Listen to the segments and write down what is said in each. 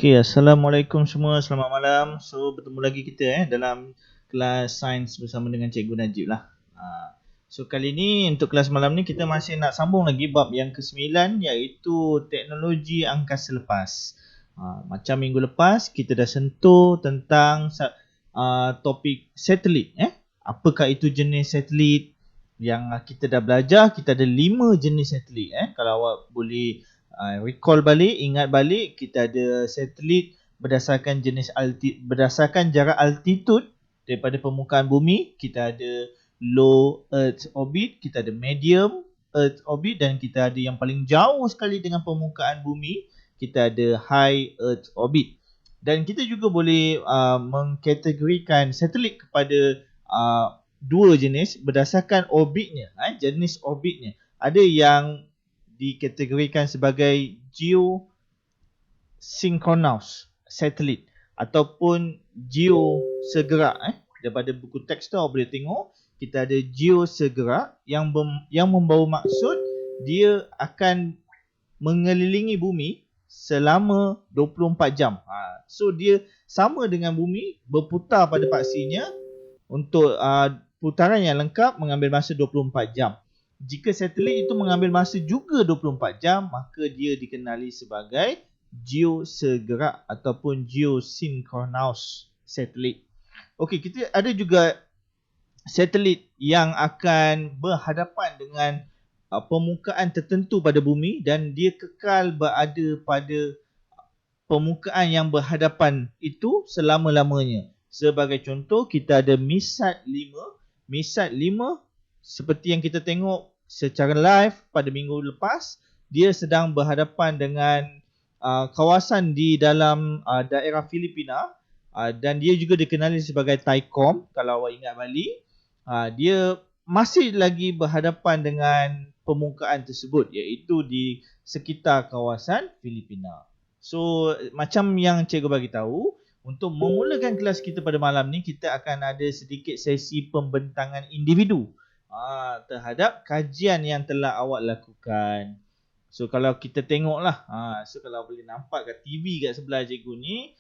Okey, Assalamualaikum semua. Selamat malam. So, bertemu lagi kita dalam kelas sains bersama dengan Cikgu Najib lah. So, kali ni untuk kelas malam ni kita masih nak sambung lagi bab yang ke-9 iaitu teknologi angkasa lepas. Macam minggu lepas kita dah sentuh tentang topik satelit. Apakah itu jenis satelit? Yang kita dah belajar, kita ada 5 jenis satelit. Kalau awak boleh recall balik, ingat balik, kita ada satelit berdasarkan berdasarkan jarak altitude daripada permukaan bumi. Kita ada low earth orbit, kita ada medium earth orbit, dan kita ada yang paling jauh sekali dengan permukaan bumi, kita ada high earth orbit. Dan kita juga boleh mengkategorikan satelit kepada dua jenis berdasarkan orbitnya, jenis orbitnya. Ada yang dikategorikan sebagai geosynchronous satellite ataupun geosegerak. Daripada buku teks tu awak boleh tengok kita ada geosegerak yang membawa maksud dia akan mengelilingi bumi selama 24 jam. So dia sama dengan bumi, berputar pada paksinya untuk putaran yang lengkap mengambil masa 24 jam. Jika satelit itu mengambil masa juga 24 jam, maka dia dikenali sebagai geosegerak ataupun geosynchronous satellite. Okey, kita ada juga satelit yang akan berhadapan dengan permukaan tertentu pada bumi dan dia kekal berada pada permukaan yang berhadapan itu selama-lamanya. Sebagai contoh, kita ada MISAT 5. MISAT 5 seperti yang kita tengok secara live pada minggu lepas, dia sedang berhadapan dengan kawasan di dalam daerah Filipina, dan dia juga dikenali sebagai THAICOM. Kalau awak ingat balik, dia masih lagi berhadapan dengan permukaan tersebut, iaitu di sekitar kawasan Filipina. So, macam yang cikgu bagi tahu, untuk memulakan kelas kita pada malam ni, kita akan ada sedikit sesi pembentangan individu terhadap kajian yang telah awak lakukan. So, kalau kita tengok lah, so kalau boleh nampak kat TV kat sebelah cikgu ni,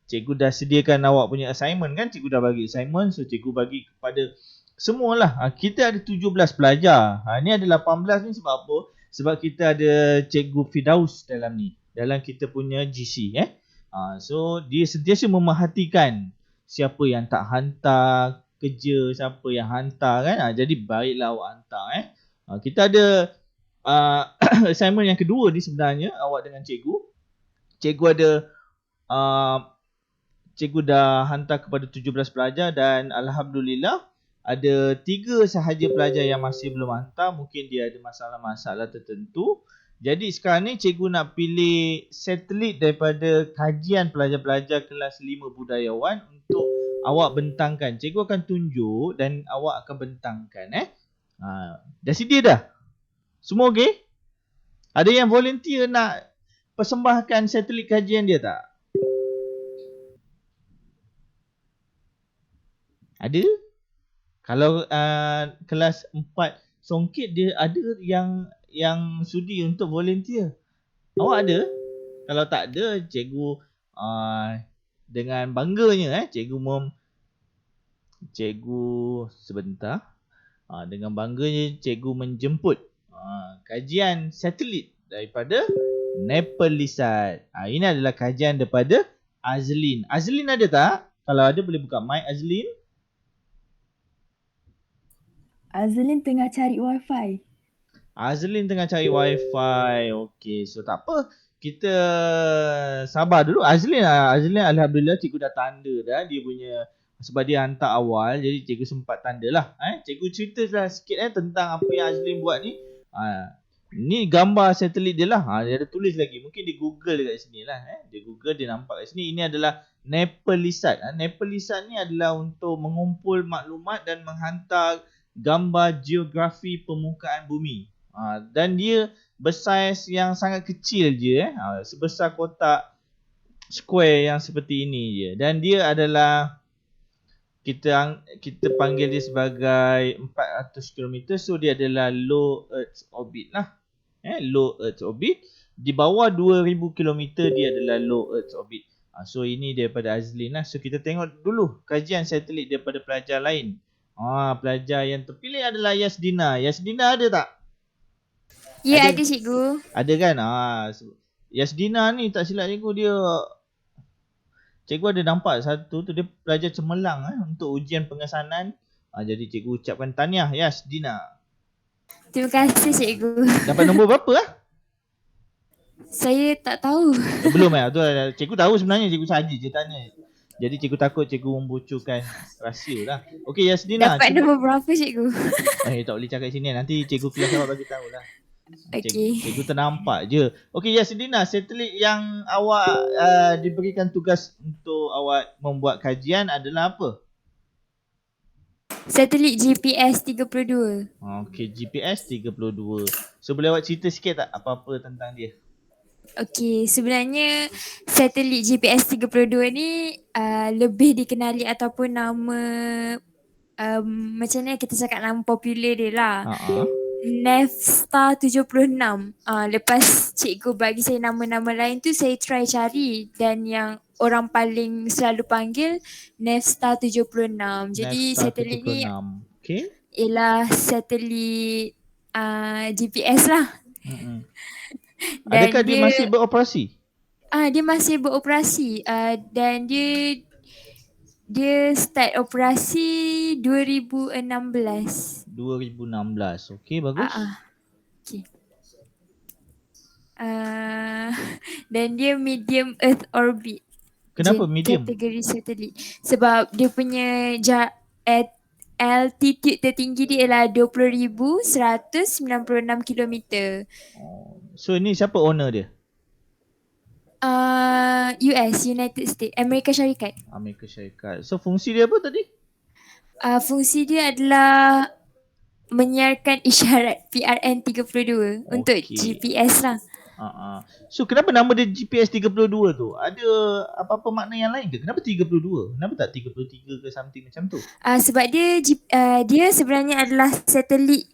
cikgu dah sediakan awak punya assignment kan? Cikgu dah bagi assignment, so cikgu bagi kepada semualah. Kita ada 17 pelajar. Ni ada 18 ni sebab apa? Sebab kita ada cikgu Fidaus dalam ni, dalam kita punya GC. So dia sentiasa memerhatikan siapa yang tak hantar kerja, siapa yang hantar kan. Jadi baiklah awak hantar. Kita ada assignment yang kedua ni sebenarnya awak dengan cikgu. Cikgu ada cikgu dah hantar kepada 17 pelajar dan alhamdulillah ada 3 sahaja pelajar yang masih belum hantar. Mungkin dia ada masalah-masalah tertentu. Jadi sekarang ni cikgu nak pilih satelit daripada kajian pelajar-pelajar kelas 5 budayawan untuk awak bentangkan. Cikgu akan tunjuk dan awak akan bentangkan. Dah sedia dah? Semua okey? Ada yang volunteer nak persembahkan satelit kajian dia tak? Ada? Kalau kelas 4 songkit dia ada yang sudi untuk volunteer. Awak ada? Kalau tak ada, cikgu dengan bangganya cikgu sebentar. Dengan bangganya cikgu menjemput kajian satelit daripada Nepalisat. Ini adalah kajian daripada Azlin. Azlin ada tak? Kalau ada boleh buka mic Azlin. Azlin tengah cari wifi. Azlin tengah cari wifi. Okey, so tak apa. Kita sabar dulu. Azlin alhamdulillah cikgu dah tanda dah dia punya, sebab dia hantar awal, jadi cikgu sempat tanda lah. Cikgu ceritalah sikit tentang apa yang Azlin buat ni. Ni gambar satelit dia lah. Dia ada tulis lagi. Mungkin dia Google dekat sini lah. Dia Google, dia nampak kat sini. Ini adalah Nepalisat. Nepalisat ni adalah untuk mengumpul maklumat dan menghantar gambar geografi permukaan bumi. Dan dia bersaiz yang sangat kecil je. Sebesar kotak square yang seperti ini je. Dan dia adalah kita panggil dia sebagai 400 km. So dia adalah low earth orbit lah. Low earth orbit. Di bawah 2000 km dia adalah low Earth orbit. So ini daripada Azlin lah. So kita tengok dulu kajian satelit daripada pelajar lain. Pelajar yang terpilih adalah Yasdina. Yasdina ada tak? Ya, ada cikgu. Ada kan? Yasdina ni tak silap cikgu ada nampak satu tu dia pelajar cemerlang untuk ujian pengesanan. Jadi cikgu ucapkan tahniah Yasdina. Terima kasih cikgu. Dapat nombor berapa Saya tak tahu. Belum tu cikgu tahu sebenarnya, cikgu saja je tanya. Jadi cikgu takut cikgu membocorkan rahsia lah. Okey Yasdina. Dapat nombor berapa cikgu? Tak boleh cakap sini, nanti cikgu kelas awak bagi tahulah. Okey. Cikgu ternampak je. Okey Yasdina, satelit yang awak diberikan tugas untuk awak membuat kajian adalah apa? Satelit GPS 32. Okey, GPS 32. So boleh awak cerita sikit tak apa-apa tentang dia? Okey, sebenarnya satelit GPS 32 ni lebih dikenali ataupun nama macam mana kita cakap nama popular dia lah. Navstar 76. Lepas cikgu bagi saya nama-nama lain tu, saya try cari dan yang orang paling selalu panggil Navstar 76. Jadi Navstar satelit 76. ni Okay. ialah satelit GPS lah. Adakah dia masih beroperasi? Dia masih beroperasi dan dia start operasi 2016. 2016. Okey, bagus. Okey. Dan dia medium Earth orbit. Kenapa medium? Kategori satelit. Sebab dia punya altitude tertinggi dia ialah 20,196 km. So ini siapa owner dia? United States, Amerika Syarikat. Amerika Syarikat. So fungsi dia apa tadi? Fungsi dia adalah menyiarkan isyarat PRN-32 untuk GPS lah. So kenapa nama dia GPS 32 tu? Ada apa-apa makna yang lain ke? Kenapa 32? Kenapa tak 33 ke something macam tu? Sebab dia sebenarnya adalah satelit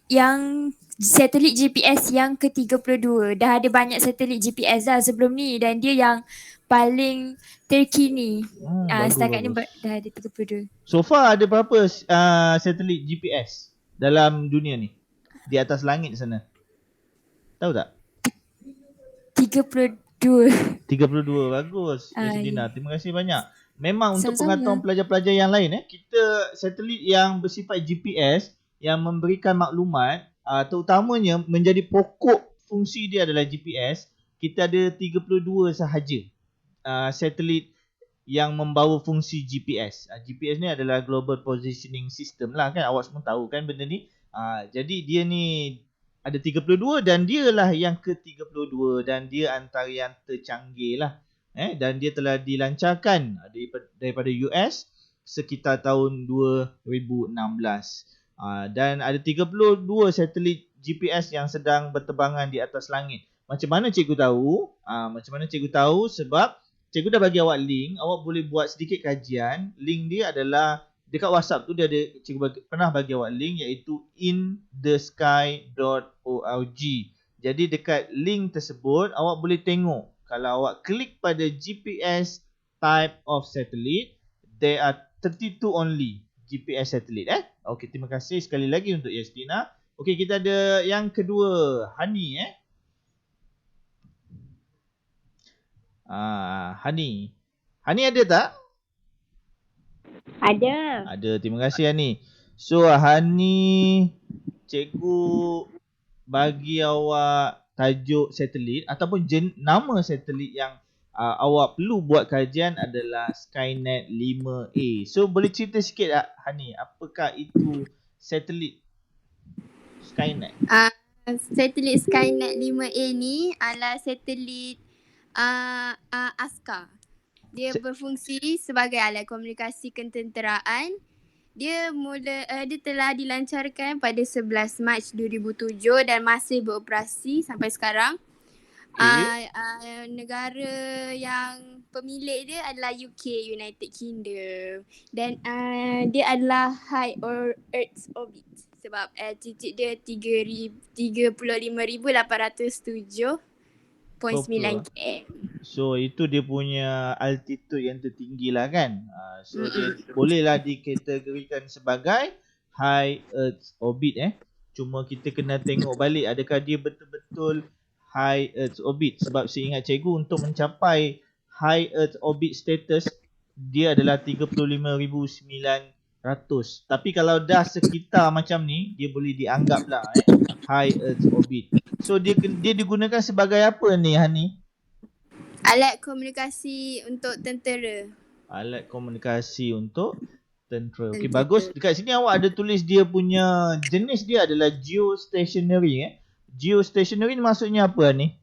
GPS yang ke-32. Dah ada banyak satelit GPS dah sebelum ni dan dia yang paling terkini. Setakat ni dah ada 32. So far ada berapa satelit GPS dalam dunia ni? Di atas langit sana. Tahu tak? 32. 32, bagus. Yasdina, terima kasih banyak. Memang untuk pengetahuan pelajar-pelajar yang lain, kita satelit yang bersifat GPS yang memberikan maklumat, terutamanya menjadi pokok fungsi dia adalah GPS, kita ada 32 sahaja satelit yang membawa fungsi GPS. GPS ni adalah Global Positioning System lah kan, awak semua tahu kan benda ni. Jadi dia ni ada 32 dan dia lah yang ke-32 dan dia antara yang tercanggih lah. Dan dia telah dilancarkan daripada US sekitar tahun 2016. Dan ada 32 satelit GPS yang sedang berterbangan di atas langit. Macam mana cikgu tahu? Sebab cikgu dah bagi awak link, awak boleh buat sedikit kajian. Link dia adalah dekat WhatsApp tu dia ada, cikgu pernah bagi awak link iaitu inthesky.org. Jadi dekat link tersebut awak boleh tengok, kalau awak klik pada GPS type of satellite, there are 32 only GPS satellite. Okey, terima kasih sekali lagi untuk Yasdina. Okey, kita ada yang kedua, Hani Hani ada tak? Ada, terima kasih Hani. So Hani, cikgu bagi awak tajuk satelit ataupun nama satelit yang awak perlu buat kajian adalah Skynet 5A. So boleh cerita sikit tak Hani, apakah itu satelit Skynet? Satelit Skynet 5A ni adalah satelit askar. Dia berfungsi sebagai alat komunikasi ketenteraan. Dia telah dilancarkan pada 11 Mac 2007 dan masih beroperasi sampai sekarang. Negara yang pemilik dia adalah UK, United Kingdom. Dan dia adalah high Earth orbit sebab altitude dia 35,807 0.9 km. So itu dia punya altitude yang tertinggi lah kan. So dia bolehlah dikategorikan sebagai high Earth orbit. Cuma kita kena tengok balik adakah dia betul-betul high Earth orbit. Sebab saya ingat cikgu untuk mencapai high Earth orbit status dia adalah 35,900. Tapi kalau dah sekitar macam ni, dia boleh dianggap lah high Earth orbit. So dia digunakan sebagai apa ni Hani? Alat komunikasi untuk tentera. Alat komunikasi untuk tentera. Okey, bagus. Dekat sini awak ada tulis dia punya jenis dia adalah geostationary. Geostationary ni maksudnya apa ni?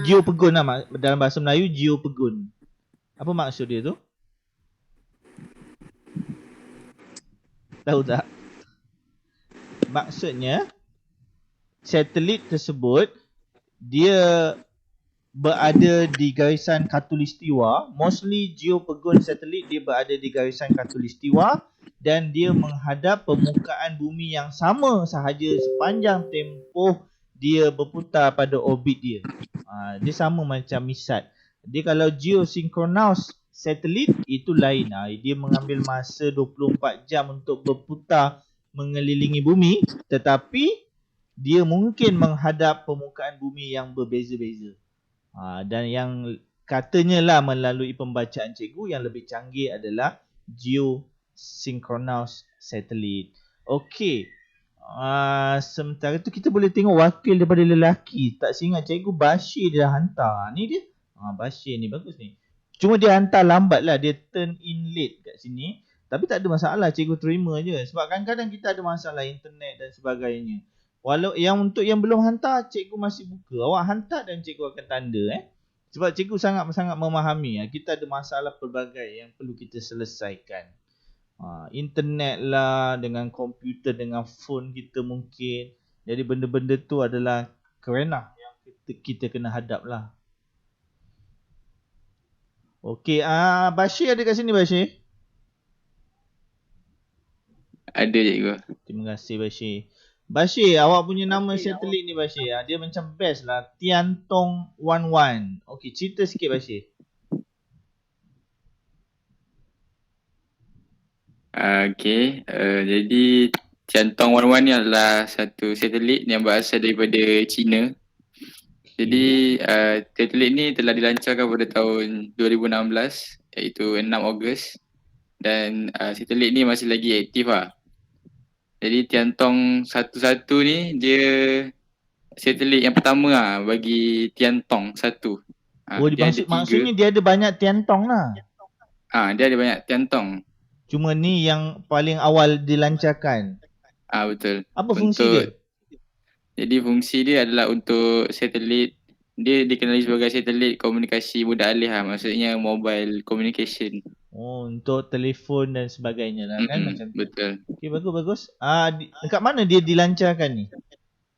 Geopegun lah. Dalam bahasa Melayu, geopegun. Apa maksud dia tu? Tahu tak? Maksudnya, satelit tersebut dia berada di garisan khatulistiwa. Mostly geopegun satelit dia berada di garisan khatulistiwa dan dia menghadap permukaan bumi yang sama sahaja sepanjang tempoh dia berputar pada orbit dia. Dia sama macam MISAT. Dia kalau geosynchronous satelit itu lain. Dia mengambil masa 24 jam untuk berputar mengelilingi bumi, tetapi dia mungkin menghadap permukaan bumi yang berbeza-beza. Dan yang katanya lah melalui pembacaan cikgu yang lebih canggih adalah geosynchronous satellite. Okey. Sementara tu kita boleh tengok wakil daripada lelaki. Tak seingat cikgu Bashir dia hantar. Ni dia. Bashir ni bagus ni. Cuma dia hantar lambat lah. Dia turn in late kat sini. Tapi tak ada masalah, cikgu terima je. Sebab kadang-kadang kita ada masalah internet dan sebagainya. Walau untuk yang belum hantar, cikgu masih buka. Awak hantar dan cikgu akan tanda. Sebab cikgu sangat-sangat memahami. Kita ada masalah pelbagai yang perlu kita selesaikan. Internet lah, dengan komputer, dengan phone kita mungkin. Jadi benda-benda tu adalah kerenah yang kita kena hadap lah. Okey, Bashir ada kat sini Bashir? Ada cikgu. Terima kasih Bashir. Bashir, awak punya nama satelit ni Bashir. Dia macam best lah. Tiantong 11. Okey, cerita sikit Bashir. Okey, jadi Tiantong 11 ni adalah satu satelit yang berasal daripada China. Jadi satelit ni telah dilancarkan pada tahun 2016 iaitu 6 Ogos dan satelit ni masih lagi aktif lah. Jadi Tiantong 11 ni dia satelit yang pertama lah bagi Tiantong 1. Maksudnya dia ada banyak Tiantong lah. Dia ada banyak Tiantong. Cuma ni yang paling awal dilancarkan. Betul. Apa fungsi dia? Jadi fungsi dia adalah untuk satelit. Dia dikenali sebagai satelit komunikasi mudah alih lah. Maksudnya mobile communication. Untuk telefon dan sebagainya lah kan macam tu. Betul. Okey, bagus. Dekat mana dia dilancarkan ni?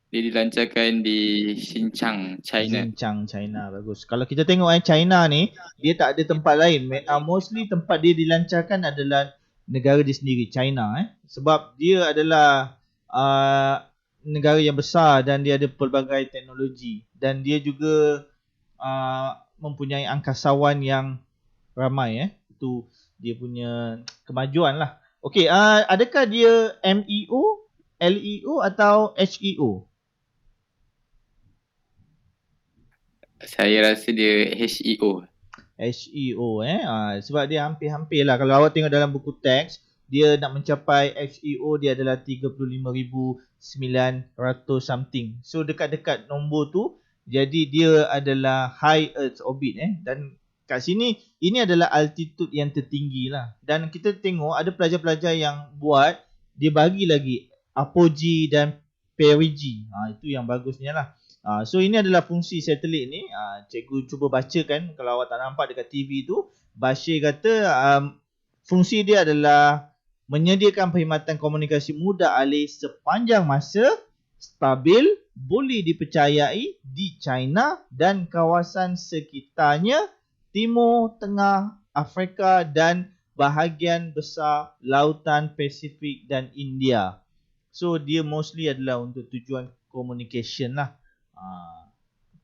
Dia dilancarkan di Xinjiang, China. Xinjiang, China. Bagus. Kalau kita tengok China ni, dia tak ada tempat lain. Mostly tempat dia dilancarkan adalah negara dia sendiri, China. Sebab dia adalah negara yang besar dan dia ada pelbagai teknologi. Dan dia juga mempunyai angkasawan yang ramai. Itu dia punya kemajuan lah. Okey, adakah dia MEO, LEO atau HEO? Saya rasa dia HEO. HEO sebab dia hampir-hampir lah. Kalau awak tengok dalam buku teks, dia nak mencapai HEO dia adalah 35,900 something. So dekat-dekat nombor tu, jadi dia adalah high Earth orbit dan kat sini ini adalah altitude yang tertinggi lah. Dan kita tengok ada pelajar-pelajar yang buat, dia bagi lagi apogee dan perigee. Itu yang bagusnya lah. So ini adalah fungsi satelit ni. Cikgu cuba bacakan kalau awak tak nampak dekat TV tu. Bashir kata fungsi dia adalah menyediakan perkhidmatan komunikasi mudah alih sepanjang masa, stabil, boleh dipercayai di China dan kawasan sekitarnya, Timur Tengah, Afrika dan bahagian besar Lautan Pasifik dan India. So dia mostly adalah untuk tujuan communication lah.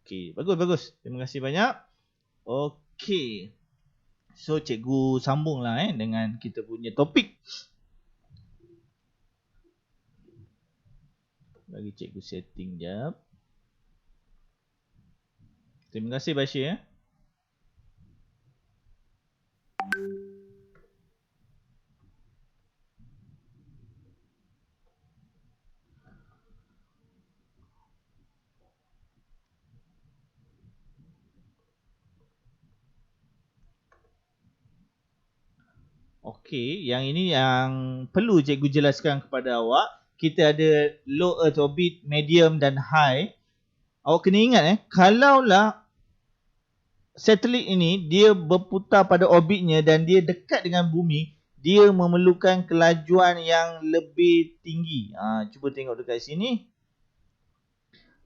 Okey, bagus. Terima kasih banyak. Okey. So cikgu sambunglah dengan kita punya topik. Bagi cikgu setting jap. Terima kasih Bashir. Okey, yang ini yang perlu cikgu jelaskan kepada awak. Kita ada low earth orbit, medium dan high. Awak kena ingat kalaulah satelit ini dia berputar pada orbitnya dan dia dekat dengan bumi, dia memerlukan kelajuan yang lebih tinggi. Cuba tengok dekat sini.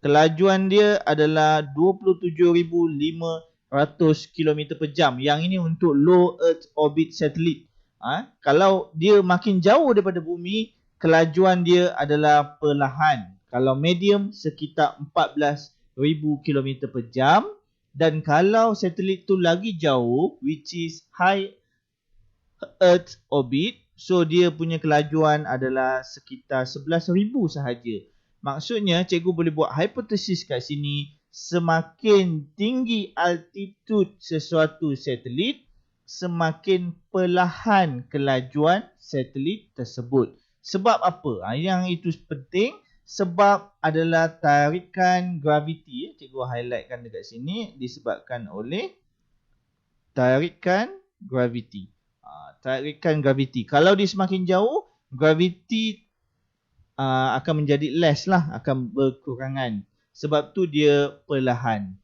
Kelajuan dia adalah 27,500 km per jam. Yang ini untuk low earth orbit satellite. Kalau dia makin jauh daripada bumi, kelajuan dia adalah perlahan. Kalau medium sekitar 14,000 km per jam. Dan kalau satelit tu lagi jauh, which is high earth orbit, so dia punya kelajuan adalah sekitar 11,000 sahaja. Maksudnya cikgu boleh buat hipotesis kat sini, semakin tinggi altitude sesuatu satelit, semakin perlahan kelajuan satelit tersebut. Sebab apa? Yang itu penting. Sebab adalah tarikan graviti. Cikgu highlightkan dekat sini. Disebabkan oleh tarikan graviti. Tarikan graviti. Kalau dia semakin jauh, graviti akan menjadi less lah. Akan berkurangan. Sebab tu dia perlahan.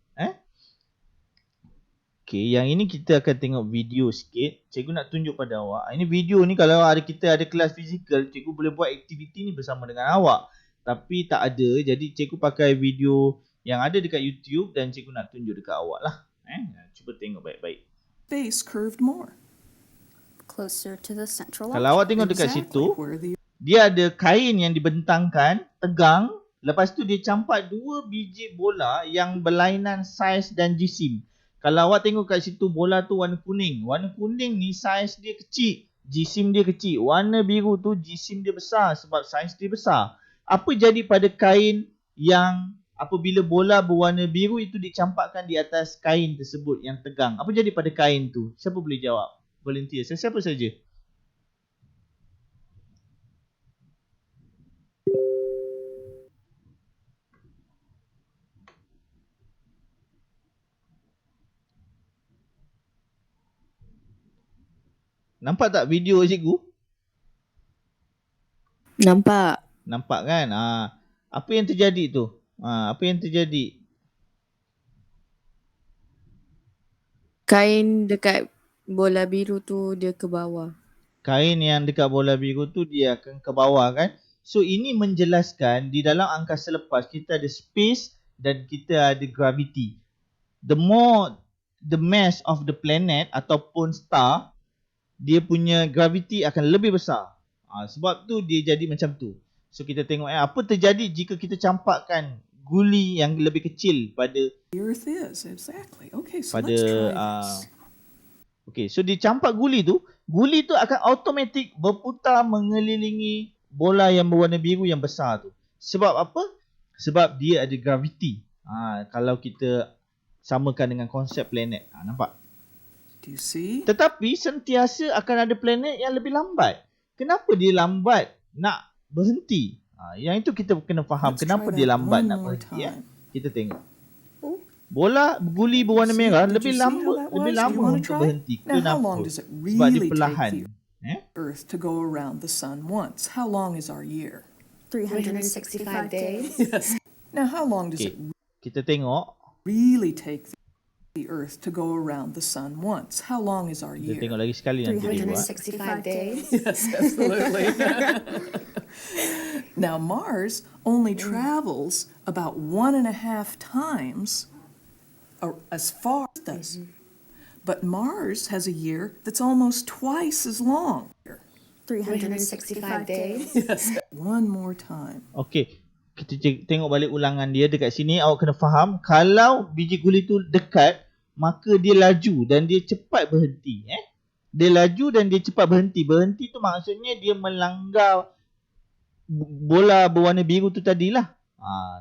Okay, yang ini kita akan tengok video sikit. Cikgu nak tunjuk pada awak. Ini video ni kalau kita ada kelas fizikal, cikgu boleh buat aktiviti ni bersama dengan awak. Tapi tak ada. Jadi cikgu pakai video yang ada dekat YouTube dan cikgu nak tunjuk dekat awak lah. Cuba tengok baik-baik. Face curved more. Closer to the central. Kalau awak tengok dekat situ, dia ada kain yang dibentangkan, tegang. Lepas tu dia campak 2 biji bola yang berlainan saiz dan jisim. Kalau awak tengok kat situ, bola tu warna kuning. Warna kuning ni saiz dia kecil. Jisim dia kecil. Warna biru tu jisim dia besar sebab saiz dia besar. Apa jadi pada kain yang apabila bola berwarna biru itu dicampakkan di atas kain tersebut yang tegang? Apa jadi pada kain tu? Siapa boleh jawab? Volunteer. Siapa saja? Nampak tak video cikgu? Nampak. Nampak kan? Apa yang terjadi tu? Apa yang terjadi? Kain dekat bola biru tu dia ke bawah. Kain yang dekat bola biru tu dia akan ke bawah kan? So ini menjelaskan di dalam angkasa lepas kita ada space dan kita ada gravity. The more the mass of the planet ataupun star, dia punya gravity akan lebih besar. Sebab tu dia jadi macam tu. So kita tengok apa terjadi jika kita campakkan guli yang lebih kecil pada Earth is exactly. Okay, so pada let's try this. Okay, so dia campak guli tu akan automatik berputar mengelilingi bola yang berwarna biru yang besar tu. Sebab apa? Sebab dia ada gravity. Kalau kita samakan dengan konsep planet. Nampak? Do you see? Tetapi sentiasa akan ada planet yang lebih lambat. Kenapa dia lambat nak berhenti? Yang itu kita kena faham. Let's kenapa try dia that lambat one nak more berhenti. time. Kita tengok. Bola guli berwarna merah Did lebih you see how lama that was? Do you lama wanna untuk try? berhenti. Now, how Kenapa? long does it Sebab dia really perlahan. take the Earth to go around the sun once? How long is our year? 365 days. Yes. Now, how long does Okay. it Kita tengok. really take the Earth to go around the sun once? How long is our Kita year? tengok lagi sekali nanti dia buat. 365 days. Yes, absolutely. Now, Mars only travels about 1.5 times as far as it does. But Mars has a year that's almost twice as long. 365 days. Yes. One more time. Okey. kita tengok balik ulangan dia dekat sini, awak kena faham kalau biji guli tu dekat, maka dia laju dan dia cepat berhenti. Dia laju dan dia cepat berhenti. Berhenti tu maksudnya dia melanggar bola berwarna biru tu tadilah.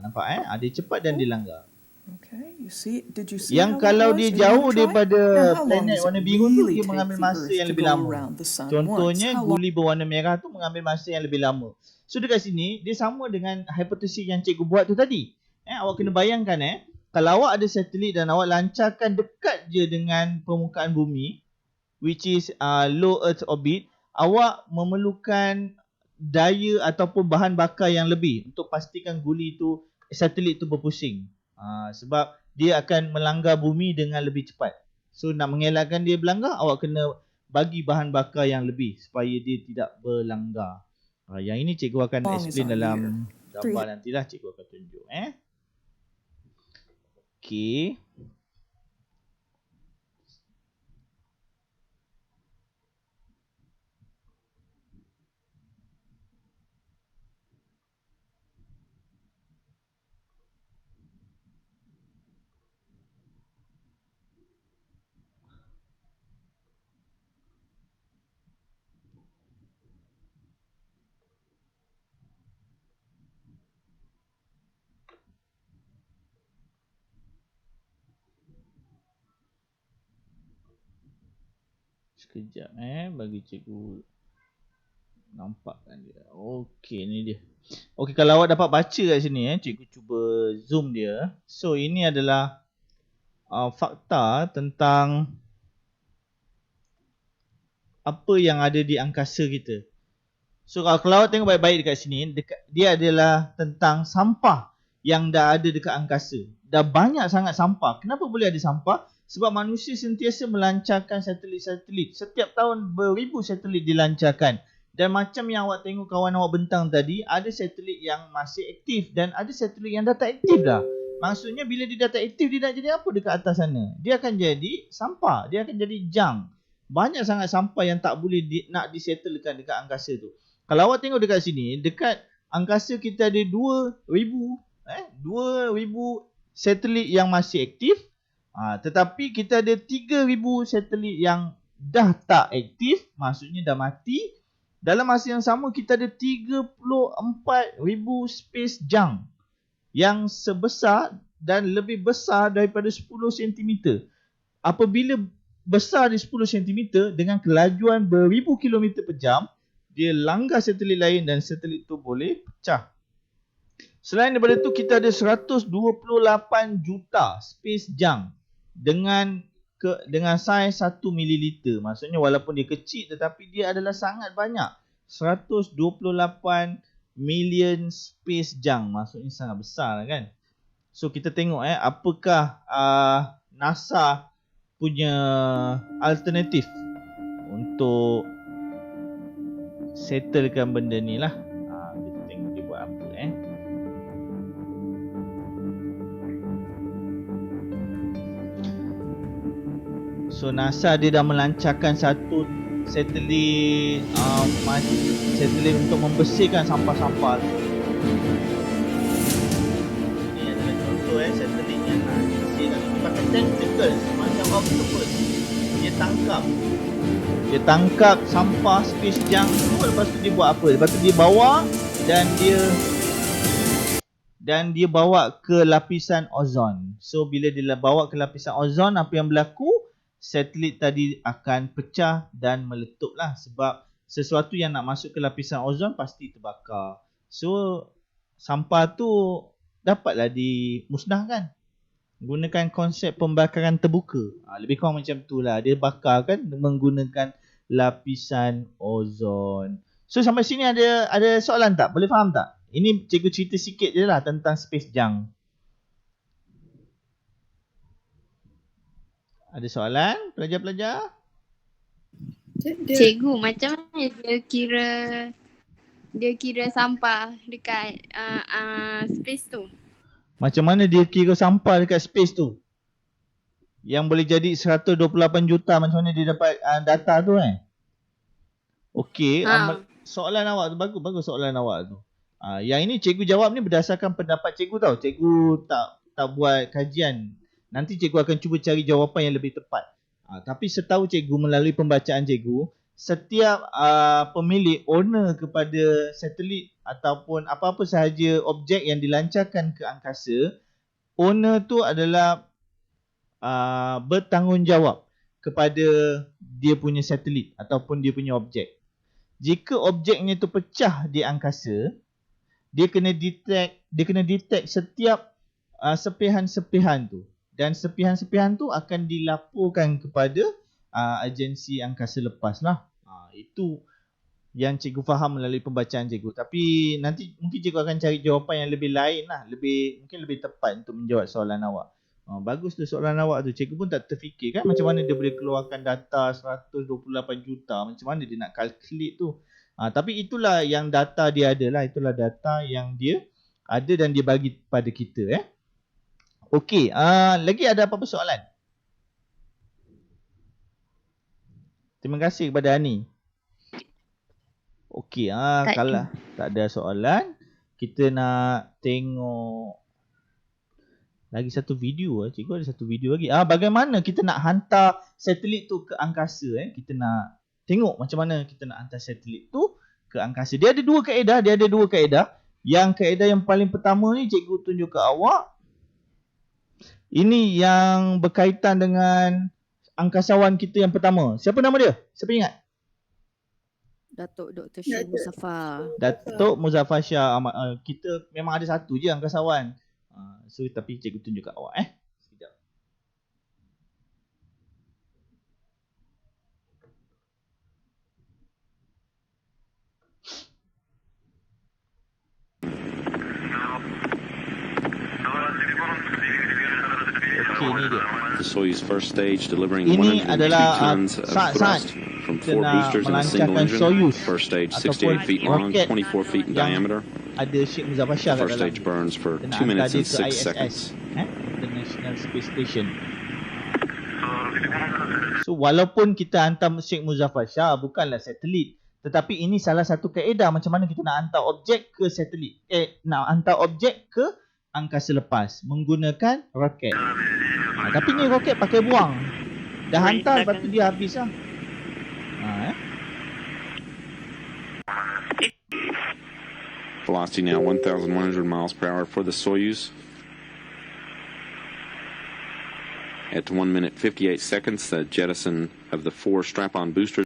Nampak Dia cepat dan dia langgar. Okay, did you see Yang how kalau it dia was? Are you jauh gonna try? daripada Now, how long planet does it warna biru tu, really dia take mengambil the masa Earth yang to lebih go lama. around the sun Contohnya once? How long? guli berwarna merah tu mengambil masa yang lebih lama. So dekat sini dia sama dengan hipotesis yang cikgu buat tu tadi. Awak kena bayangkan kalau awak ada satelit dan awak lancarkan dekat je dengan permukaan bumi, which is low earth orbit, awak memerlukan daya ataupun bahan bakar yang lebih untuk pastikan guli tu, satelit tu berpusing. Sebab dia akan melanggar bumi dengan lebih cepat. So nak mengelakkan dia berlanggar, awak kena bagi bahan bakar yang lebih supaya dia tidak berlanggar. Yang ini cikgu akan Long is explain our dalam year. gambar nantilah, cikgu akan tunjuk. Okey. Sekejap bagi cikgu nampakkan dia. Okey, ni dia. Okey, kalau awak dapat baca kat sini cikgu cuba zoom dia. So ini adalah fakta tentang apa yang ada di angkasa kita. So kalau awak tengok baik-baik dekat sini, dia adalah tentang sampah yang dah ada dekat angkasa. Dah banyak sangat sampah. Kenapa boleh ada sampah? Sebab manusia sentiasa melancarkan satelit-satelit. Setiap tahun beribu satelit dilancarkan. Dan macam yang awak tengok kawan awak bentang tadi, ada satelit yang masih aktif dan ada satelit yang dah tak aktif dah. Maksudnya bila dia dah tak aktif, dia nak jadi apa dekat atas sana? Dia akan jadi sampah. Dia akan jadi junk. Banyak sangat sampah yang tak boleh nak disettlekan dekat angkasa tu. Kalau awak tengok dekat sini, dekat angkasa kita ada 2,000 satelit yang masih aktif. Tetapi kita ada 3,000 satelit yang dah tak aktif, maksudnya dah mati. Dalam masa yang sama kita ada 34,000 space junk yang sebesar dan lebih besar daripada 10 cm. Apabila besar di 10 cm dengan kelajuan beribu kilometer per jam, dia langgar satelit lain dan satelit tu boleh pecah. Selain daripada tu, kita ada 128 juta space junk dengan saiz 1 ml. Maksudnya walaupun dia kecil tetapi dia adalah sangat banyak. 128 million space junk. Maksudnya sangat besar kan. So kita tengok apakah NASA punya alternatif untuk settlekan benda ni lah. Kita tengok dia buat apa So NASA dia dah melancarkan satu satelit untuk membersihkan sampah-sampah. Ini adalah contoh satelit yang nak bersihkan. Dia pakai tentacles macam octopus. Dia tangkap sampah space junk tu, lepas tu dia buat apa? Lepas tu dia bawa dan dia bawa ke lapisan ozon. So bila dia bawa ke lapisan ozon, apa yang berlaku? Satelit tadi akan pecah dan meletup lah. Sebab sesuatu yang nak masuk ke lapisan ozon pasti terbakar. So sampah tu dapatlah dimusnahkan. Gunakan konsep pembakaran terbuka. Lebih kurang macam tu lah. Dia bakar kan menggunakan lapisan ozon. So sampai sini ada soalan tak? Boleh faham tak? Ini cikgu cerita sikit je lah tentang space junk. Ada soalan pelajar-pelajar? Cikgu, macam mana dia kira sampah dekat space tu? Macam mana dia kira sampah dekat space tu? Yang boleh jadi 128 juta, macam mana dia dapat data tu Okey, soalan awak tu bagus soalan awak tu. Yang ini cikgu jawab ni berdasarkan pendapat cikgu tau. Cikgu tak buat kajian. Nanti cikgu akan cuba cari jawapan yang lebih tepat. Tapi setahu cikgu melalui pembacaan cikgu, setiap pemilik owner kepada satelit ataupun apa-apa sahaja objek yang dilancarkan ke angkasa, owner tu adalah bertanggungjawab kepada dia punya satelit ataupun dia punya objek. Jika objeknya tu pecah di angkasa, dia kena detect setiap sepihan-sepihan tu, dan sepihan-sepihan tu akan dilaporkan kepada agensi angkasa lepas lah. Itu yang cikgu faham melalui pembacaan cikgu. Tapi nanti mungkin cikgu akan cari jawapan yang lebih lain lah, mungkin lebih tepat untuk menjawab soalan awak. Bagus tu soalan awak tu. Cikgu pun tak terfikir kan macam mana dia boleh keluarkan data 128 juta. Macam mana dia nak calculate tu. Tapi itulah yang data dia ada lah. Itulah data yang dia ada dan dia bagi pada kita. Okey. Lagi ada apa-apa soalan? Terima kasih kepada Ani. Okey. Kalau tak ada soalan, kita nak tengok lagi satu video. Cikgu ada satu video lagi. Bagaimana kita nak hantar satelit tu ke angkasa. Kita nak tengok macam mana kita nak hantar satelit tu ke angkasa. Dia ada dua kaedah. Yang kaedah yang paling pertama ni cikgu tunjuk ke awak. Ini yang berkaitan dengan angkasawan kita yang pertama. Siapa nama dia? Siapa ingat? Datuk Dr. Syah Muzaffar. Datuk Muzaffar Shah Ahmad. Kita memang ada satu je angkasawan. So tapi cikgu tunjuk kat awak sekejap. Okey, ni dia. The Soyuz first stage delivering Ini 102 adalah tons of thrust from 4 boosters in a single engine. Soyuz First stage 68 feet long, 24 feet in diameter. Ada Sheikh Muzaffar Shah kat First dalam. stage burns for Dia nak 2 minutes hantar and dia ke 6 seconds. International Space Station. So walaupun kita hantar Sheikh Muzaffar Shah bukanlah satelit, tetapi ini salah satu kaedah macam mana kita nak hantar objek ke satelit. Nak hantar objek ke angkasa lepas menggunakan roket. Tapi ni roket pakai buang. Dah hantar lepas tu dia habis lah. Velocity now 1,100 miles per hour for the Soyuz. At 1 minute 58 seconds, the jettison of the 4 strap-on boosters.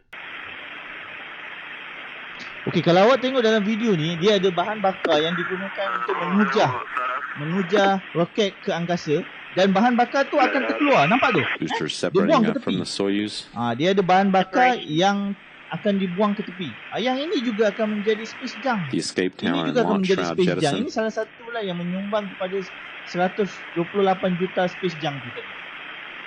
Okey, kalau awak tengok dalam video ni, dia ada bahan bakar yang digunakan untuk mengujar roket ke angkasa, dan bahan bakar tu akan terkeluar. Nampak tu? Boosters Dia buang separating ke up from tepi. the Soyuz. Dia ada bahan bakar yang akan dibuang ke tepi. Yang ini juga akan menjadi space junk. The escape Ini tower and juga akan launch menjadi shroud space junk. jettison. Ini salah satu lah yang menyumbang kepada 128 juta space junk tu tadi.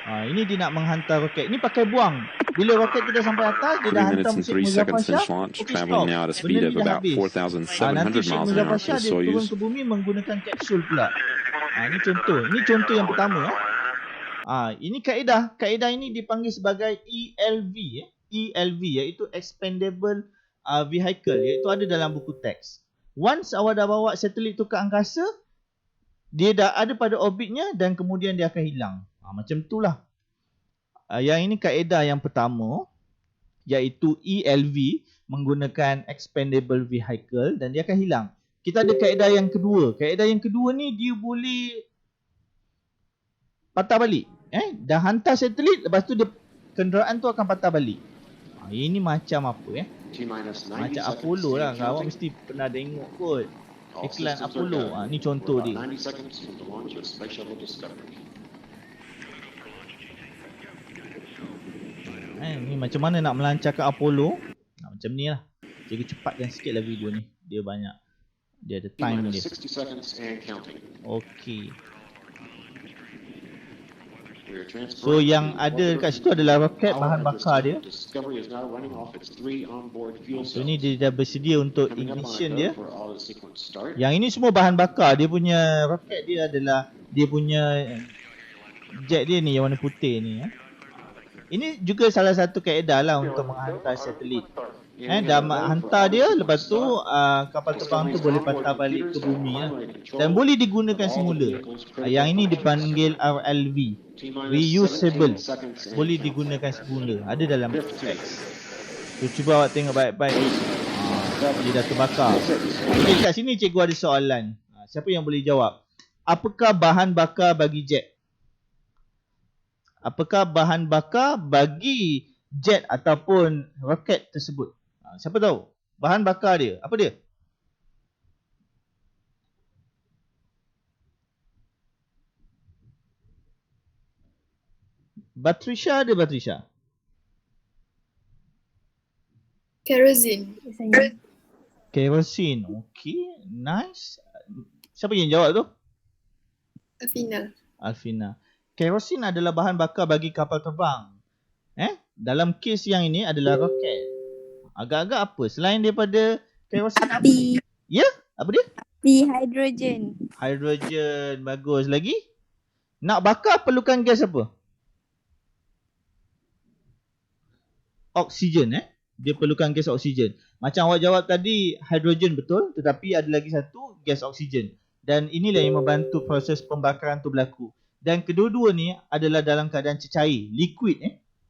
Ini dia nak menghantar roket. Ini pakai buang. Bila roket tu dah sampai atas, dia 3 dah hantar minutes and Sheikh 3 Muzaffar seconds Shah. since launch, Okey, traveling stop. now at a Benda speed ni of dah about habis. 4,700 Nanti Sheikh miles an hour Muzaffar for Shah the dia turun Soyuz. ke bumi menggunakan kapsul pula. Ini contoh. Ini contoh yang pertama. Ini kaedah. Kaedah ini dipanggil sebagai ELV. ELV iaitu Expendable Vehicle, iaitu ada dalam buku teks. Once awak dah bawa satelit tu ke angkasa, dia dah ada pada orbitnya dan kemudian dia akan hilang. Macam itulah. Yang ini kaedah yang pertama, iaitu ELV, menggunakan Expendable Vehicle, dan dia akan hilang. Kita ada kaedah yang kedua. Kaedah yang kedua ni dia boleh patah balik. Dah hantar satelit, lepas tu dia, kenderaan tu akan patah balik. Ini macam apa macam Apollo lah. Awak mesti pernah tengok kot iklan Apollo. Ni contoh dia. Ni macam mana nak melancarkan Apollo. Macam ni lah. Cikgu cepatkan sikit lah video ni. Dia banyak. Dia ada time dia. Okey. So yang ada dekat situ adalah roket, bahan bakar dia. So ni dia dah bersedia untuk ignition dia. Yang ini semua bahan bakar. Dia punya roket dia adalah, dia punya jet dia ni yang warna putih ni. Ini juga salah satu kaedah lah untuk menghantar satelit. Dah hantar dia, lepas tu kapal terbang tu boleh patah balik ke bumi lah. Dan boleh digunakan semula. Yang ini dipanggil RLV, reusable, boleh digunakan semula, ada dalam teks. So cuba awak tengok baik-baik. Dia dah terbakar. Okay, kat sini cikgu ada soalan. Siapa yang boleh jawab? Apakah bahan bakar bagi jet? Apakah bahan bakar bagi jet ataupun roket tersebut? Siapa tahu? Bahan bakar dia, apa dia? Batrisha ada Batrisha? Kerosene. Kerosene. Okay, nice. Siapa yang jawab tu? Alfina. Kerosene adalah bahan bakar bagi kapal terbang. Dalam kes yang ini adalah roket. Agak-agak apa? Selain daripada kerosene apa? Api. Ya? Apa dia? Api, hidrogen. Hidrogen. Bagus. Lagi? Nak bakar perlukan gas apa? Oksigen. Dia perlukan gas oksigen. Macam awak jawab tadi, hidrogen betul. Tetapi ada lagi satu, gas oksigen. Dan inilah yang membantu proses pembakaran tu berlaku. Dan kedua-dua ni adalah dalam keadaan cecair, liquid.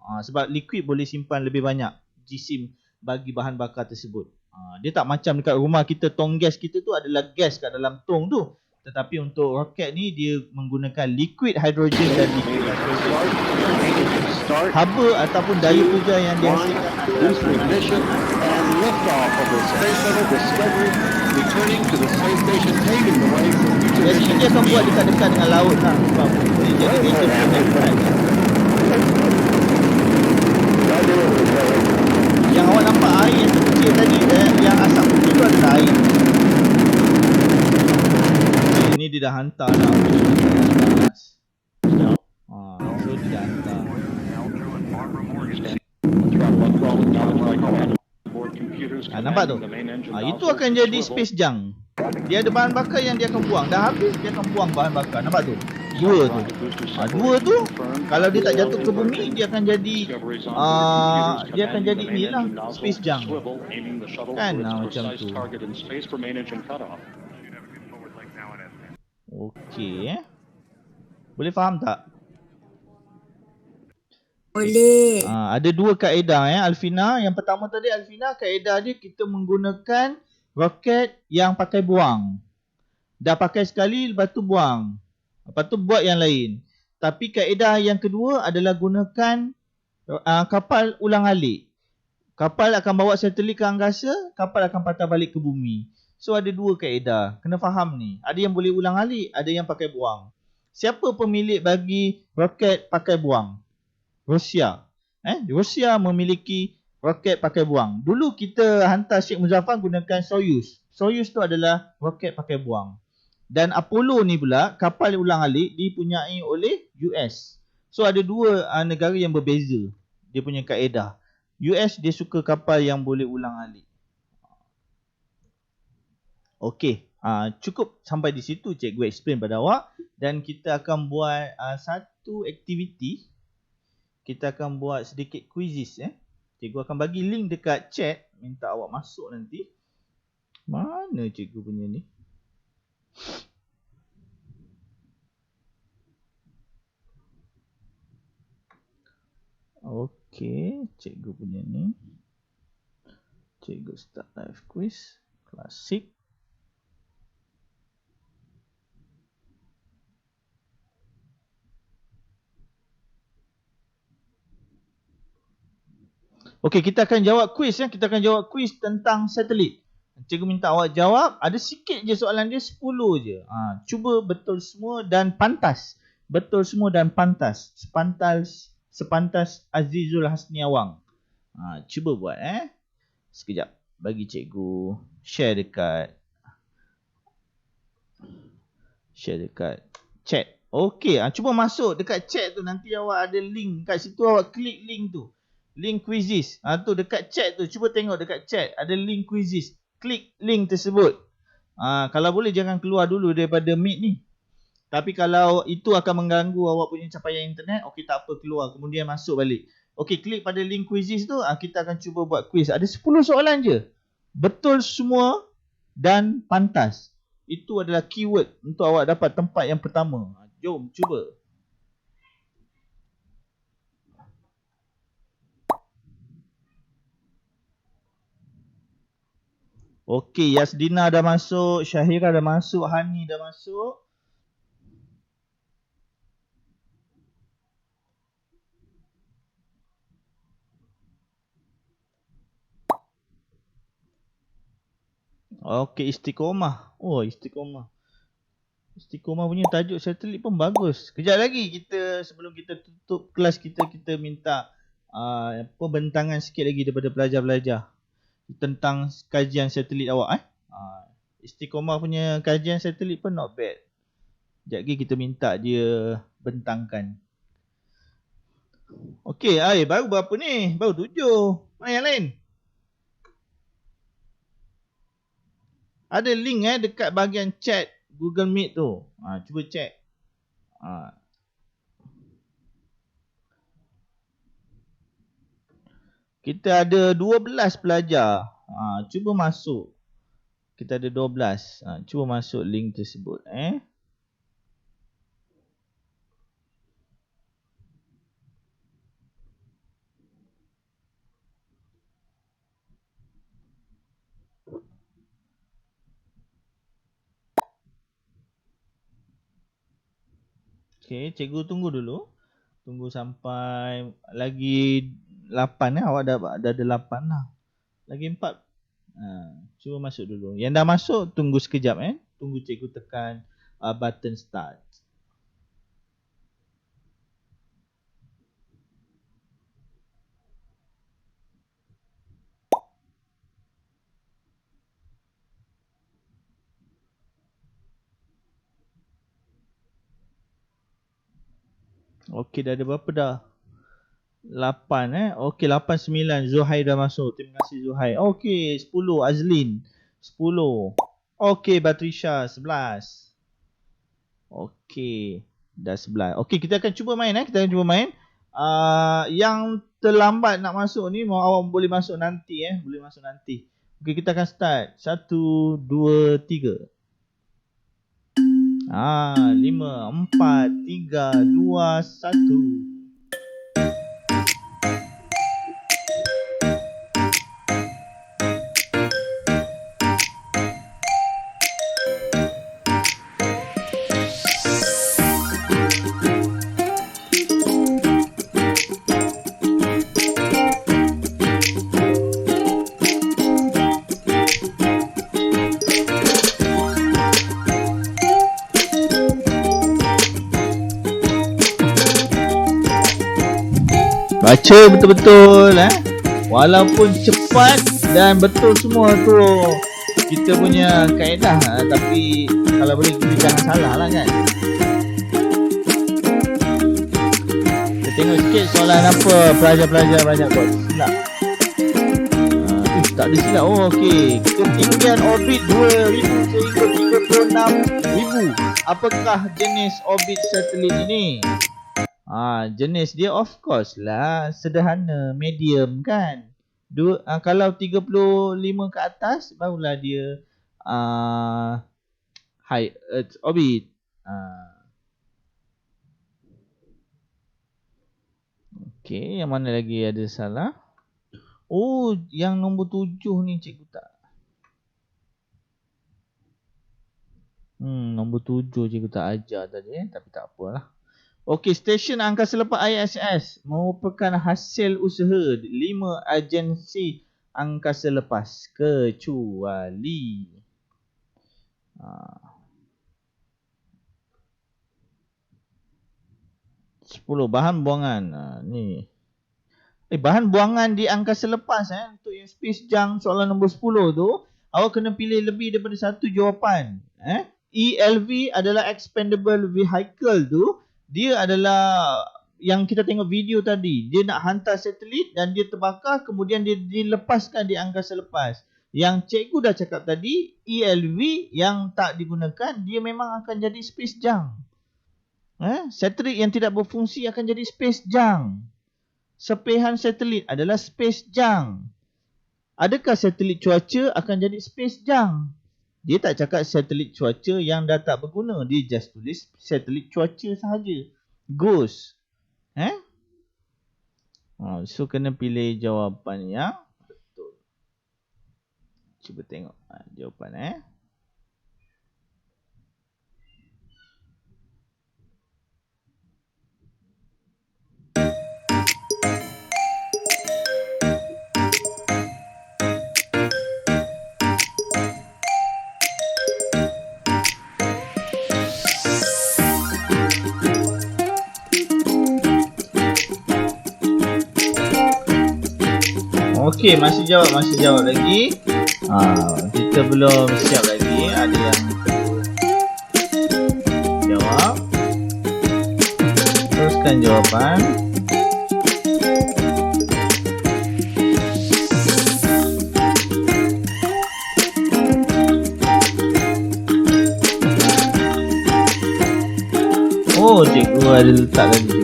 Sebab liquid boleh simpan lebih banyak jisim bagi bahan bakar tersebut. Dia tak macam dekat rumah kita, tong gas kita tu adalah gas kat dalam tong tu. Tetapi untuk roket ni dia menggunakan liquid hidrogen dan liquid hidrogen. Haba ataupun daya puja yang dihasilkan jadi dia akan buat dekat-dekat dengan laut lah. Sebab dia jadi yang awak nampak air yang kecil tadi, yang asap putih tu adalah air. Ini dia dah hantar dah. So dia dah hantar. Nampak tu? Itu akan jadi space junk. Dia ada bahan bakar yang dia akan buang. Dah habis dia akan buang bahan bakar. Nampak tu? Dua tu kalau dia tak jatuh ke bumi, dia akan jadi inilah space junk. Kan macam tu. Okey. Boleh faham tak? Boleh. Ada dua kaedah Alfina. Yang pertama tadi Alfina, kaedah dia kita menggunakan roket yang pakai buang. Dah pakai sekali, lepas tu buang. Lepas tu buat yang lain. Tapi kaedah yang kedua adalah gunakan kapal ulang alik. Kapal akan bawa satelit ke angkasa, kapal akan patah balik ke bumi. So ada dua kaedah. Kena faham ni. Ada yang boleh ulang alik, ada yang pakai buang. Siapa pemilik bagi roket pakai buang? Rusia. Rusia memiliki roket pakai buang. Dulu kita hantar Sheikh Muzaffar gunakan Soyuz. Soyuz tu adalah roket pakai buang. Dan Apollo ni pula, kapal ulang alik dipunyai oleh US. So ada dua negara yang berbeza. Dia punya kaedah. US dia suka kapal yang boleh ulang alik. Okey. Cukup sampai di situ cikgu explain pada awak. Dan kita akan buat satu aktiviti. Kita akan buat sedikit quizzes. Cikgu akan bagi link dekat chat. Minta awak masuk nanti. Mana cikgu punya ni? Okey, cikgu punya ni. Cikgu start live quiz. Klasik. Okey, kita akan jawab quiz Kita akan jawab quiz tentang satelit. Cikgu minta awak jawab. Ada sikit je soalan dia, 10 je. Cuba betul semua dan pantas. Betul semua dan pantas. Sepantas Azizul Hasni Awang. Cuba buat Sekejap. Bagi cikgu share dekat chat. Okey, cuba masuk dekat chat tu. Nanti awak ada link kat situ, awak klik link tu. Link quizzes. Tu dekat chat tu. Cuba tengok dekat chat. Ada link quizzes. Klik link tersebut. Kalau boleh jangan keluar dulu daripada Meet ni. Tapi kalau itu akan mengganggu awak punya capaian internet, okey tak apa, keluar. Kemudian masuk balik. Okey, klik pada link quizzes tu. Kita akan cuba buat quiz. Ada 10 soalan je. Betul semua dan pantas. Itu adalah keyword untuk awak dapat tempat yang pertama. Jom cuba. Okey, Yasdina dah masuk, Syahira dah masuk, Hani dah masuk. Okey, istiqomah. Oh, istiqomah. Istiqomah punya tajuk satelit pun bagus. Kejap lagi kita, sebelum kita tutup kelas kita minta pembentangan sikit lagi daripada pelajar-pelajar tentang kajian satelit awak. Istiqomah punya kajian satelit pun not bad. Sekejap lagi kita minta dia bentangkan. Okey, baru berapa ni? Baru 7. Mana yang lain? Ada link dekat bahagian chat Google Meet tu. Cuba check. Kita ada 12 pelajar. Cuba masuk. Kita ada 12. Cuba masuk link tersebut. Okey, cikgu tunggu dulu. Tunggu sampai lagi 8 awak dah ada 8 lah. Lagi 4. Cuba masuk dulu. Yang dah masuk tunggu sekejap Tunggu cikgu tekan button start. Okey, dah ada berapa dah? 8 Okey, 8, 9. Zuhair dah masuk. Terima kasih Zuhair. Okey, 10 Azlin. 10. Okey, Batrisha 11. Okey, dah 11. Okey, kita akan cuba main Kita akan cuba main. Yang terlambat nak masuk ni awak boleh masuk nanti boleh masuk nanti. Okey, kita akan start. 1 2 3. 5 4 3 2 1. Baca betul-betul Walaupun cepat dan betul semua tu kita punya kaedah, tapi kalau boleh kita jangan salah lah kan. Kita tengok sikit soalan apa pelajar-pelajar banyak buat silap. Tak ada silap. Oh okey. Ketinggian orbit 2000 sehingga 36,000. Apakah jenis orbit satelit ini? Jenis dia of course lah sederhana, medium kan. Kalau 35 ke atas barulah dia high Earth orbit. Okey, yang mana lagi ada salah? Oh, yang nombor 7 ni cikgu tak. Nombor 7 cikgu tak ajar tadi tapi tak apalah. Okey, stesen angkasa lepas ISS merupakan hasil usaha 5 agensi angkasa lepas kecuali 10 bahan buangan. Ni. Bahan buangan di angkasa lepas untuk yang space junk soalan nombor 10 tu, awak kena pilih lebih daripada satu jawapan. ELV adalah expendable vehicle tu. Dia adalah yang kita tengok video tadi. Dia nak hantar satelit dan dia terbakar, kemudian dia dilepaskan di angkasa lepas. Yang cikgu dah cakap tadi, ELV yang tak digunakan, dia memang akan jadi space junk. Satelit yang tidak berfungsi akan jadi space junk. Sepihan satelit adalah space junk. Adakah satelit cuaca akan jadi space junk? Dia tak cakap satelit cuaca yang dah tak berguna. Dia just tulis satelit cuaca sahaja. Ghost. So kena pilih jawapan yang betul. Cuba tengok jawapan Okey, masih jawab lagi. Kita belum siap lagi. Ada yang jawab. Teruskan jawapan. Oh, cikgu ada letak lagi.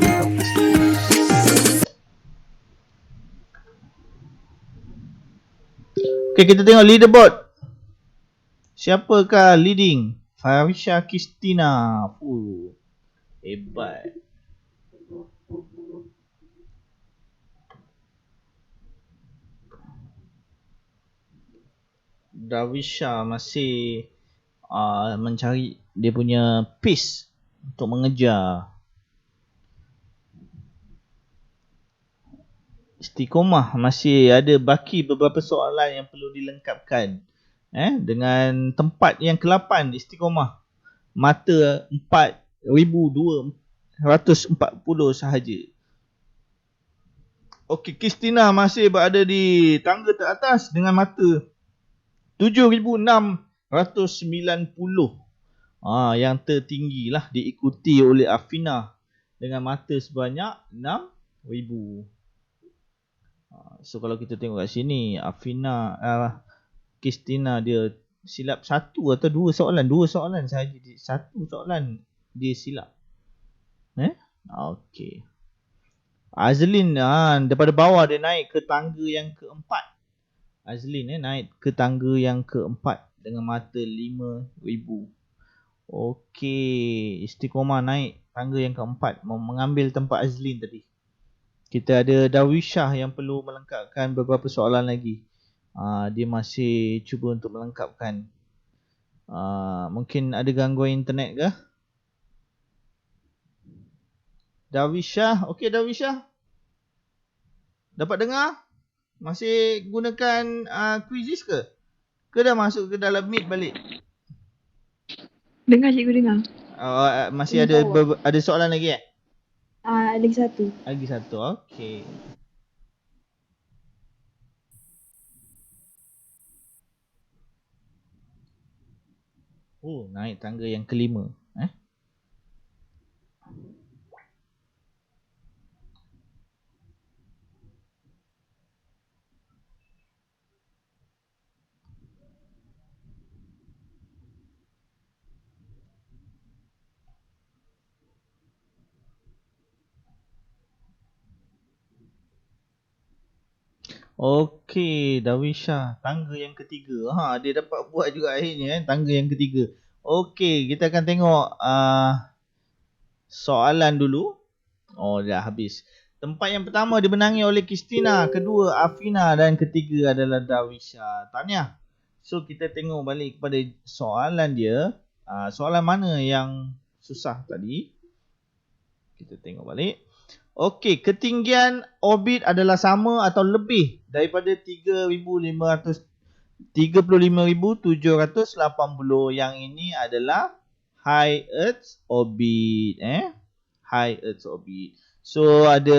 Okay, kita tengok leaderboard. Siapakah leading? Farisha Kristina. Hebat. Darwisha masih mencari dia punya pace untuk mengejar. Istiqomah masih ada baki beberapa soalan yang perlu dilengkapkan. Dengan tempat yang ke-8 istiqomah. Mata 4,240 sahaja. Okey, Kristina masih berada di tangga teratas dengan mata 7,690. Yang tertinggi lah, diikuti oleh Afina dengan mata sebanyak 6,000. So kalau kita tengok kat sini, Afina, Kristina dia silap satu atau dua soalan. Dua soalan sahaja. Satu soalan dia silap. Okey. Azlin daripada bawah dia naik ke tangga yang keempat. Azlin naik ke tangga yang keempat dengan mata 5,000. Okey, Istiqomah naik tangga yang keempat, mengambil tempat Azlin tadi. Kita ada Darwishah yang perlu melengkapkan beberapa soalan lagi. Dia masih cuba untuk melengkapkan. Mungkin ada gangguan internet ke? Darwishah, okey Darwishah. Dapat dengar? Masih gunakan Quizizz ke? Ke dah masuk ke dalam Meet balik? Dengar cikgu dengar. Masih ada ada soalan lagi Lagi satu. Lagi satu, okey. Naik tangga yang kelima. Okey, Darwishah, tangga yang ketiga. Dia dapat buat juga akhirnya tangga yang ketiga. Okey, kita akan tengok soalan dulu. Dah habis. Tempat yang pertama dimenangi oleh Kristina, kedua Afina dan ketiga adalah Darwishah. Tahniah. So kita tengok balik kepada soalan dia. Soalan mana yang susah tadi? Kita tengok balik. Okey, ketinggian orbit adalah sama atau lebih daripada 35,780. Yang ini adalah high Earth orbit. High Earth orbit. So ada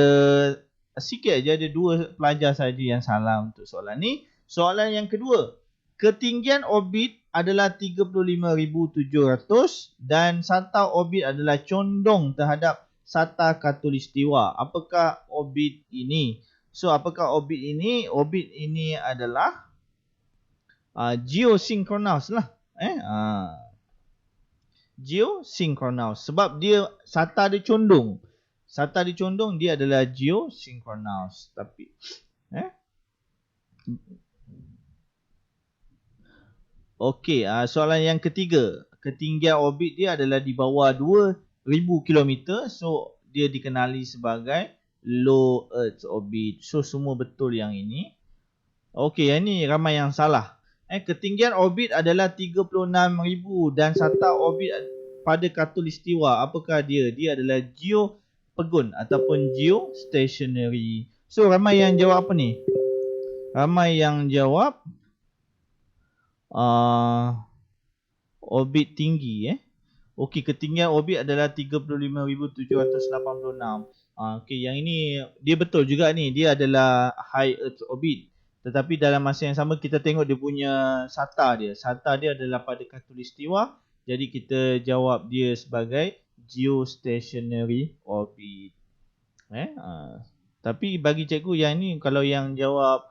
sikit aja, ada dua pelajar saja yang salah untuk soalan ni. Soalan yang kedua, ketinggian orbit adalah 35,700 dan sata orbit adalah condong terhadap sata khatulistiwa. Apakah orbit ini? So apakah orbit ini? Orbit ini adalah geosynchronous lah. Geosynchronous sebab dia sata dia condong. SATA dicondong dia adalah geosynchronous. Tapi Okey, soalan yang ketiga. Ketinggian orbit dia adalah di bawah 2000 km. So dia dikenali sebagai low Earth orbit. So semua betul yang ini. Okey, yang ni ramai yang salah. Ketinggian orbit adalah 36,000 dan SATA orbit pada khatulistiwa. Apakah dia? Dia adalah geopegun ataupun geostationary. So ramai yang jawab apa ni? Ramai yang jawab orbit tinggi. Okey, ketinggian orbit adalah 35,786. Okey, yang ini dia betul juga ni. Dia adalah high Earth orbit. Tetapi dalam masa yang sama kita tengok dia punya SATA dia. SATA dia adalah pada khatulistiwa. Jadi kita jawab dia sebagai geostationary orbit. Tapi bagi cikgu yang ni, kalau yang jawab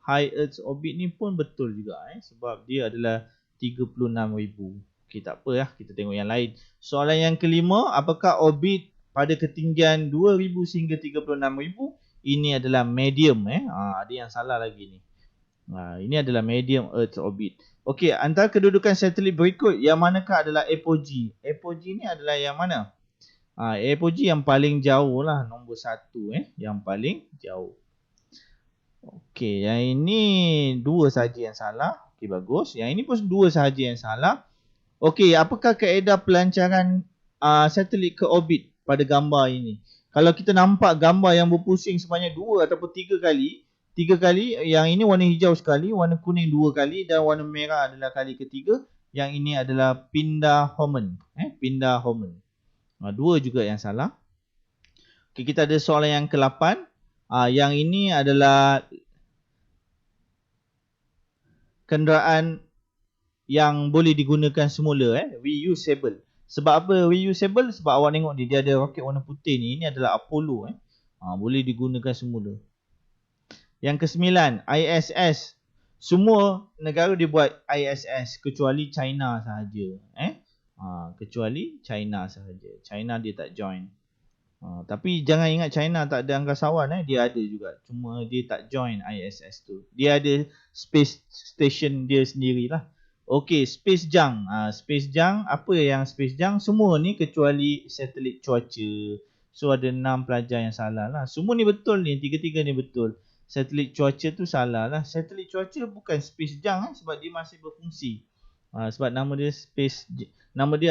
high Earth orbit ni pun betul juga. Sebab dia adalah 36,000. Okey, tak apa lah. Kita tengok yang lain. Soalan yang kelima, apakah orbit pada ketinggian 2,000 sehingga 36,000? Ini adalah medium. Ada yang salah lagi ni. Ini adalah medium Earth orbit. Okey, antara kedudukan satelit berikut, yang manakah adalah apogee? Apogee ni adalah yang mana? Apogee yang paling jauh lah. Nombor 1. Yang paling jauh. Okey, yang ini 2 sahaja yang salah. Okey, bagus. Yang ini pun 2 sahaja yang salah. Okey, apakah kaedah pelancaran satelit ke orbit pada gambar ini? Kalau kita nampak gambar yang berpusing sebanyak 2 ataupun 3 kali, yang ini warna hijau sekali, warna kuning 2 kali dan warna merah adalah kali ketiga. Yang ini adalah pindah Hohmann. Pindah Hohmann. 2 juga yang salah. Okey, kita ada soalan yang ke-8. Yang ini adalah kenderaan yang boleh digunakan semula. Reusable. Sebab apa reusable? Sebab awak tengok dia ada roket warna putih ni. Ini adalah Apollo. Boleh digunakan semula. Yang ke-9, ISS. Semua negara dia buat ISS kecuali China sahaja. Kecuali China sahaja. China dia tak join. Tapi jangan ingat China tak ada angkasawan. Dia ada juga. Cuma dia tak join ISS tu. Dia ada space station dia sendirilah. Okey, space junk. Space junk, apa yang space junk? Semua ni kecuali satelit cuaca. So ada 6 pelajar yang salah lah. Semua ni betul ni, 3-3 ni betul. Satelit cuaca tu salah lah. Satelit cuaca bukan space junk sebab dia masih berfungsi. Sebab nama dia